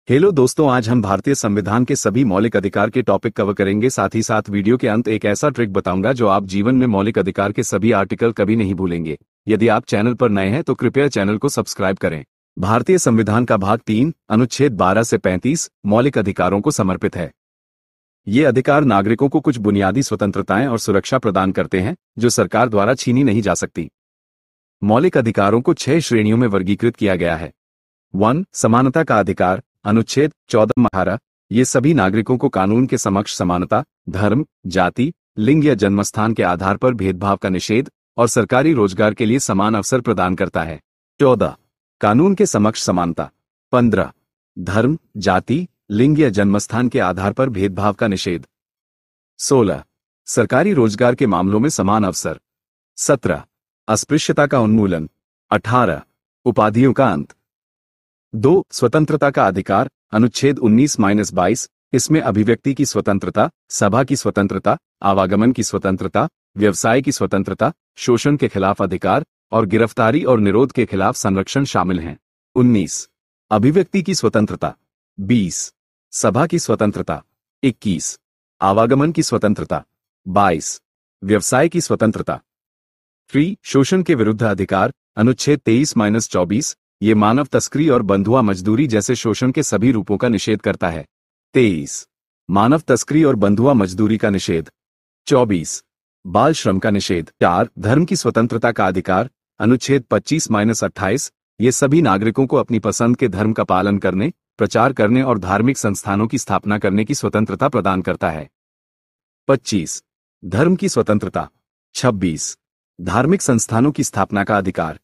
Hello दोस्तों, आज हम भारतीय संविधान के सभी मौलिक अधिकार के टॉपिक कवर करेंगे। साथ ही साथ वीडियो के अंत एक ऐसा ट्रिक बताऊंगा जो आप जीवन में मौलिक अधिकार के सभी आर्टिकल कभी नहीं भूलेंगे। यदि आप चैनल पर नए हैं तो कृपया चैनल को सब्सक्राइब करें। भारतीय संविधान का भाग 3 अनुच्छेद 12 से 35 मौलिक अधिकारों को समर्पित है। ये अधिकार नागरिकों को कुछ बुनियादी स्वतंत्रताएं और सुरक्षा प्रदान करते हैं जो सरकार द्वारा छीनी नहीं जा सकती। मौलिक अधिकारों को 6 श्रेणियों में वर्गीकृत किया गया है। 1. समानता का अधिकार, अनुच्छेद 14-18। ये सभी नागरिकों को कानून के समक्ष समानता, धर्म, जाति, लिंग या जन्मस्थान के आधार पर भेदभाव का निषेध और सरकारी रोजगार के लिए समान अवसर प्रदान करता है। 14. कानून के समक्ष समानता। 15. धर्म, जाति, लिंग या जन्मस्थान के आधार पर भेदभाव का निषेध। 16. सरकारी रोजगार के मामलों में समान अवसर। 17. अस्पृश्यता का उन्मूलन। 18. उपाधियों का अंत। 2. स्वतंत्रता का अधिकार, अनुच्छेद 19-22। इसमें अभिव्यक्ति की स्वतंत्रता, सभा की स्वतंत्रता, आवागमन की स्वतंत्रता, व्यवसाय की स्वतंत्रता, शोषण के खिलाफ अधिकार और गिरफ्तारी और निरोध के खिलाफ संरक्षण शामिल हैं। 19. अभिव्यक्ति की स्वतंत्रता। 20. सभा की स्वतंत्रता। 21. आवागमन की स्वतंत्रता। 22. व्यवसाय की स्वतंत्रता। 3. शोषण के विरुद्ध अधिकार, अनुच्छेद 23-24। ये मानव तस्करी और बंधुआ मजदूरी जैसे शोषण के सभी रूपों का निषेध करता है। 23. मानव तस्करी और बंधुआ मजदूरी का निषेध। 24. बाल श्रम का निषेध। 4. धर्म की स्वतंत्रता का अधिकार, अनुच्छेद 25-28। ये सभी नागरिकों को अपनी पसंद के धर्म का पालन करने, प्रचार करने और धार्मिक संस्थानों की स्थापना करने की स्वतंत्रता प्रदान करता है। 25. धर्म की स्वतंत्रता। 26. धार्मिक संस्थानों की स्थापना का अधिकार।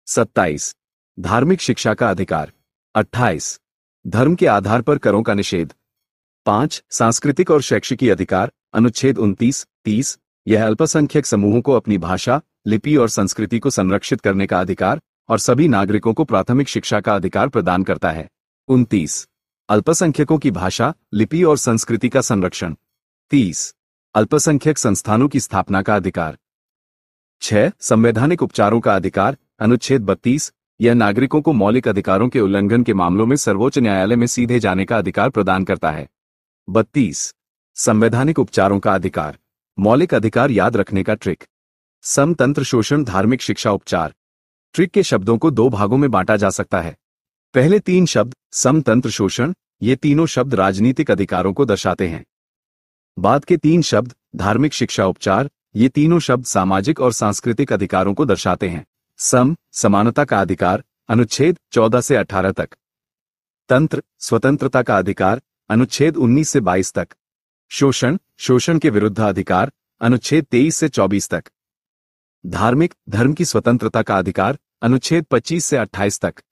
27. धार्मिक शिक्षा का अधिकार। 28. धर्म के आधार पर करों का निषेध। 5. सांस्कृतिक और शैक्षिकी अधिकार, अनुच्छेद 29-30। यह अल्पसंख्यक समूहों को अपनी भाषा, लिपि और संस्कृति को संरक्षित करने का अधिकार और सभी नागरिकों को प्राथमिक शिक्षा का अधिकार प्रदान करता है। 29. अल्पसंख्यकों की भाषा, लिपि और संस्कृति का संरक्षण। 30. अल्पसंख्यक संस्थानों की स्थापना का अधिकार। 6. संवैधानिक उपचारों का अधिकार, अनुच्छेद 32। यह नागरिकों को मौलिक अधिकारों के उल्लंघन के मामलों में सर्वोच्च न्यायालय में सीधे जाने का अधिकार प्रदान करता है। 32. संवैधानिक उपचारों का अधिकार। मौलिक अधिकार याद रखने का ट्रिक। समतंत्र शोषण, धार्मिक शिक्षा, उपचार। ट्रिक के शब्दों को 2 भागों में बांटा जा सकता है। पहले 3 शब्द समतंत्र शोषण, ये तीनों शब्द राजनीतिक अधिकारों को दर्शाते हैं। बाद के 3 शब्द धार्मिक शिक्षा, उपचार, ये तीनों शब्द सामाजिक और सांस्कृतिक अधिकारों को दर्शाते हैं। समानता का अधिकार, अनुच्छेद 14 से 18 तक। तंत्र, स्वतंत्रता का अधिकार, अनुच्छेद 19 से 22 तक। शोषण के विरुद्ध अधिकार, अनुच्छेद 23 से 24 तक। धार्मिक, धर्म की स्वतंत्रता का अधिकार, अनुच्छेद 25 से 28 तक।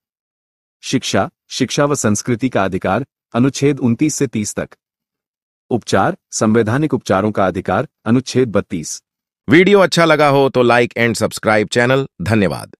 शिक्षा व संस्कृति का अधिकार, अनुच्छेद 29 से 30 तक। उपचार, संवैधानिक उपचारों का अधिकार, अनुच्छेद 32। वीडियो अच्छा लगा हो तो लाइक एंड सब्सक्राइब चैनल। धन्यवाद।